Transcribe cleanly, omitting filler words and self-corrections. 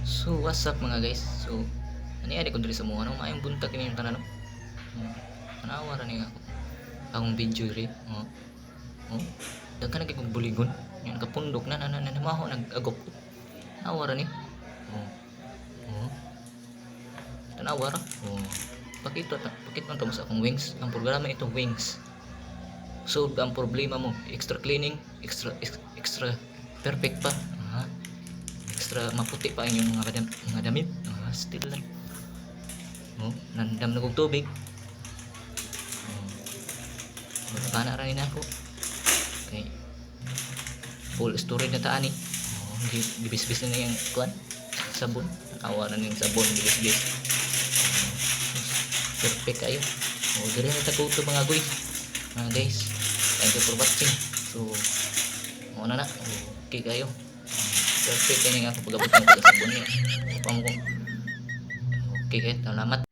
So what's up mga guys? So ani ko diri sa mga maayong buntag kini yung tanan. Tanawa ra ni ako. Akong video ri. Oh. Daghan na kay buligon. Yan kapundok na maho nag-agop. Tanawa ra ni. Oh. Tanawa ra. Pakita mo sa akong wings. Ang programa ito wings. So ang problema mo, extra cleaning, extra perfect pa. Extra maputi pa yung mga damit. Still lang. Nandam na kong tubig. Magkana rin ako. Okay. Full storage na taan eh. Dibis-bis na yung kuan. Sabon. Awa na yung sabon. Dibis-bis. Perfect kayo. Dili na takuto mga guys. Guys. Thank you for watching. So, muna na. Okay kayo. Perfect kayo nga ako pag-abot ng sabon niya. Okay kayo. Salamat.